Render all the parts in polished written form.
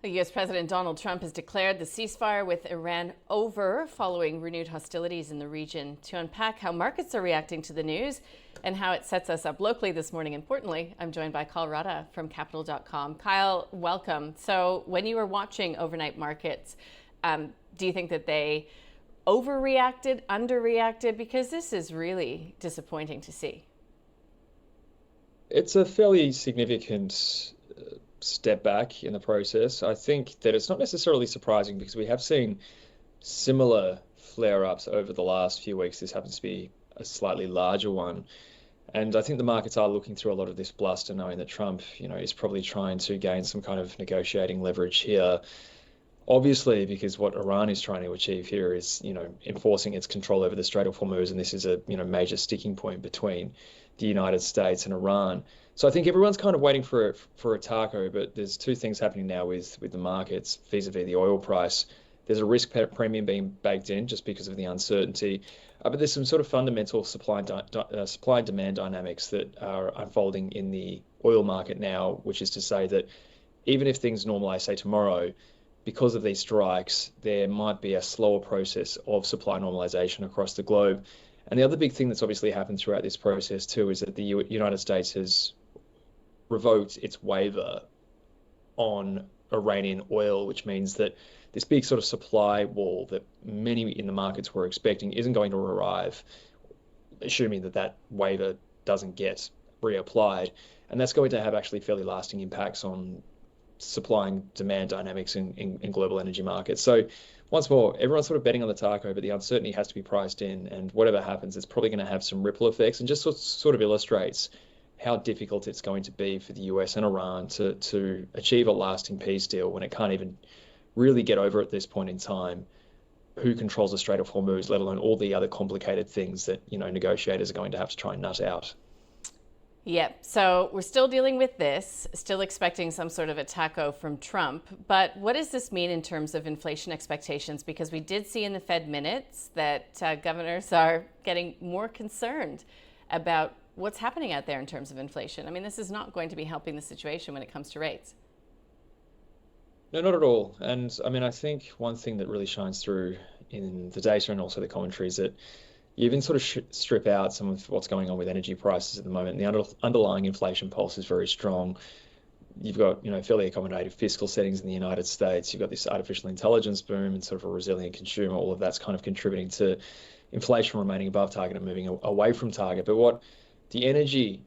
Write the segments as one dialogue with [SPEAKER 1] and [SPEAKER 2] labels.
[SPEAKER 1] U.S. President Donald Trump has declared the ceasefire with Iran over following renewed hostilities in the region. To unpack how markets are reacting to the news and how it sets us up locally this morning, importantly, I'm joined by Kyle Rada from Capital.com. Kyle, welcome. So when you were watching overnight markets, do you think that they overreacted, underreacted? Because this is really disappointing to see.
[SPEAKER 2] It's a fairly significant step back in the process. I think that it's not necessarily surprising because we have seen similar flare-ups over the last few weeks. This happens to be a slightly larger one. And I think the markets are looking through a lot of this bluster, knowing that Trump, is probably trying to gain some kind of negotiating leverage here. Obviously, because what Iran is trying to achieve here is, enforcing its control over the Strait of Hormuz, and this is a, major sticking point between the United States and Iran. So I think everyone's kind of waiting for a taco, but there's two things happening now with the markets vis-a-vis the oil price. There's a risk premium being baked in just because of the uncertainty, but there's some sort of fundamental supply and demand dynamics that are unfolding in the oil market now, which is to say that even if things normalize, say tomorrow, because of these strikes, there might be a slower process of supply normalization across the globe. And the other big thing that's obviously happened throughout this process too is that the United States has revoked its waiver on Iranian oil, which means that this big sort of supply wall that many in the markets were expecting isn't going to arrive, assuming that waiver doesn't get reapplied. And that's going to have actually fairly lasting impacts on supply and demand dynamics in global energy markets. So once more, everyone's sort of betting on the taco, but the uncertainty has to be priced in, and whatever happens, it's probably going to have some ripple effects, and just sort of illustrates how difficult it's going to be for the US and Iran to achieve a lasting peace deal when it can't even really get over at this point in time who controls the Strait of Hormuz, let alone all the other complicated things that, negotiators are going to have to try and nut out.
[SPEAKER 1] Yep. So we're still dealing with this, still expecting some sort of a taco from Trump. But what does this mean in terms of inflation expectations? Because we did see in the Fed minutes that governors are getting more concerned about what's happening out there in terms of inflation. I mean, this is not going to be helping the situation when it comes to rates.
[SPEAKER 2] No, not at all. And I mean, I think one thing that really shines through in the data and also the commentary is that you even sort of strip out some of what's going on with energy prices at the moment. The underlying inflation pulse is very strong. You've got, fairly accommodative fiscal settings in the United States. You've got this artificial intelligence boom and sort of a resilient consumer. All of that's kind of contributing to inflation remaining above target and moving away from target. But what the energy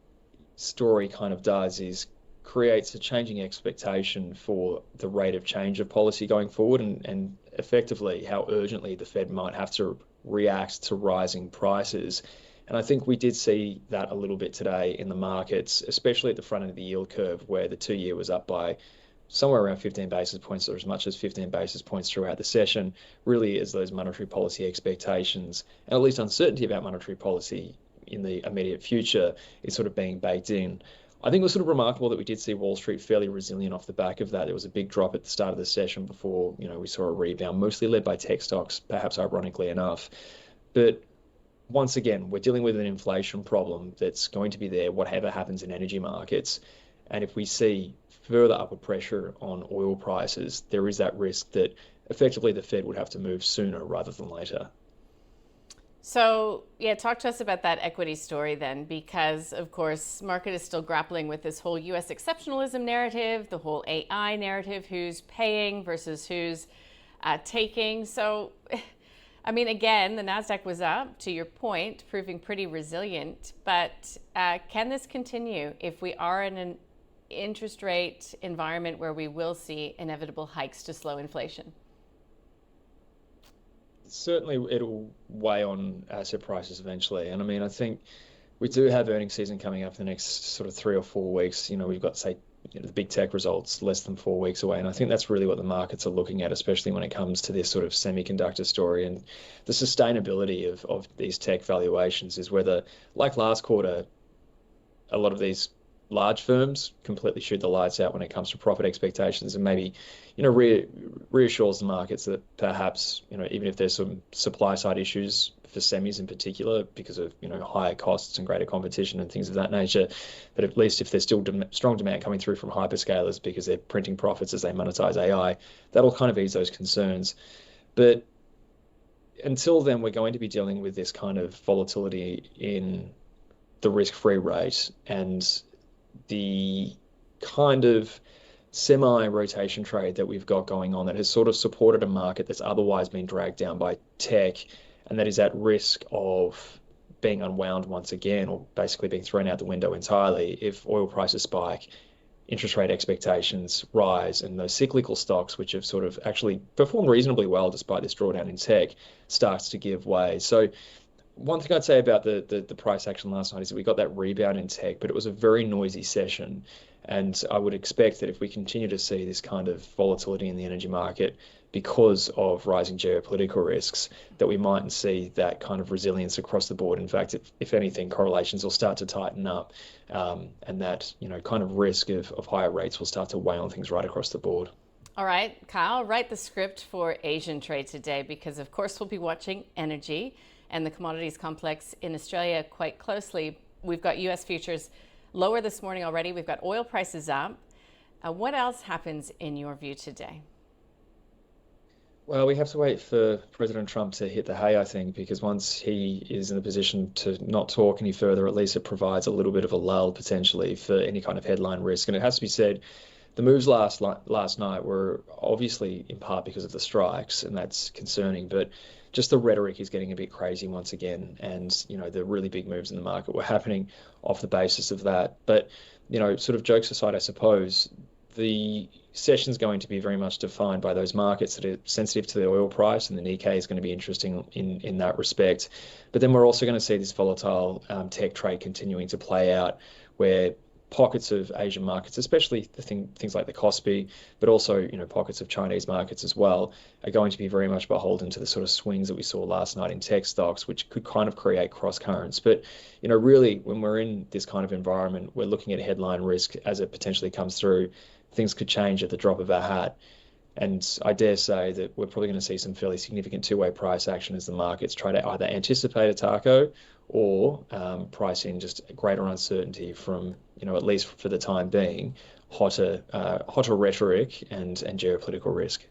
[SPEAKER 2] story kind of does is creates a changing expectation for the rate of change of policy going forward and effectively how urgently the Fed might have to react to rising prices. And I think we did see that a little bit today in the markets, especially at the front end of the yield curve, where the 2-year was up by somewhere around 15 basis points or as much as 15 basis points throughout the session, really as those monetary policy expectations, and at least uncertainty about monetary policy in the immediate future is sort of being baked in. I think it was sort of remarkable that we did see Wall Street fairly resilient off the back of that. There was a big drop at the start of the session before, we saw a rebound, mostly led by tech stocks, perhaps ironically enough. But once again, we're dealing with an inflation problem that's going to be there, whatever happens in energy markets. And if we see further upward pressure on oil prices, there is that risk that effectively the Fed would have to move sooner rather than later.
[SPEAKER 1] So, talk to us about that equity story then, because, of course, market is still grappling with this whole U.S. exceptionalism narrative, the whole AI narrative, who's paying versus who's taking. So, I mean, again, the Nasdaq was up, to your point, proving pretty resilient. But can this continue if we are in an interest rate environment where we will see inevitable hikes to slow inflation?
[SPEAKER 2] Certainly it'll weigh on asset prices eventually. And I mean, I think we do have earnings season coming up in the next sort of 3 or 4 weeks. We've got, say, the big tech results less than 4 weeks away. And I think that's really what the markets are looking at, especially when it comes to this sort of semiconductor story and the sustainability of these tech valuations, is whether, like last quarter, a lot of these large firms completely shoot the lights out when it comes to profit expectations, and maybe, reassures the markets that perhaps, even if there's some supply side issues for semis in particular because of, higher costs and greater competition and things of that nature, but at least if there's still strong demand coming through from hyperscalers because they're printing profits as they monetize AI, that'll kind of ease those concerns. But until then, we're going to be dealing with this kind of volatility in the risk-free rate and the kind of semi-rotation trade that we've got going on that has sort of supported a market that's otherwise been dragged down by tech and that is at risk of being unwound once again, or basically being thrown out the window entirely if oil prices spike, interest rate expectations rise, and those cyclical stocks, which have sort of actually performed reasonably well despite this drawdown in tech, starts to give way. So one thing I'd say about the price action last night is that we got that rebound in tech, but it was a very noisy session. And I would expect that if we continue to see this kind of volatility in the energy market because of rising geopolitical risks, that we mightn't see that kind of resilience across the board. In fact, if anything, correlations will start to tighten up, and that, kind of risk of higher rates will start to weigh on things right across the board.
[SPEAKER 1] All right, Kyle, write the script for Asian trade today because, of course, we'll be watching energy and the commodities complex in Australia quite closely. We've got US futures lower this morning already. We've got oil prices up. What else happens in your view today?
[SPEAKER 2] Well, we have to wait for President Trump to hit the hay, I think, because once he is in the position to not talk any further, at least it provides a little bit of a lull potentially for any kind of headline risk. And it has to be said, the moves last night were obviously in part because of the strikes, and that's concerning. But just the rhetoric is getting a bit crazy once again, and the really big moves in the market were happening off the basis of that. But sort of jokes aside, I suppose the session's going to be very much defined by those markets that are sensitive to the oil price, and the Nikkei is going to be interesting in that respect. But then we're also going to see this volatile tech trade continuing to play out, where pockets of Asian markets, especially things like the Kospi, but also pockets of Chinese markets as well, are going to be very much beholden to the sort of swings that we saw last night in tech stocks, which could kind of create cross currents. But really, when we're in this kind of environment, we're looking at headline risk as it potentially comes through. Things could change at the drop of a hat. And I dare say that we're probably going to see some fairly significant two-way price action as the markets try to either anticipate a taco or price in just greater uncertainty from, at least for the time being, hotter rhetoric and geopolitical risk.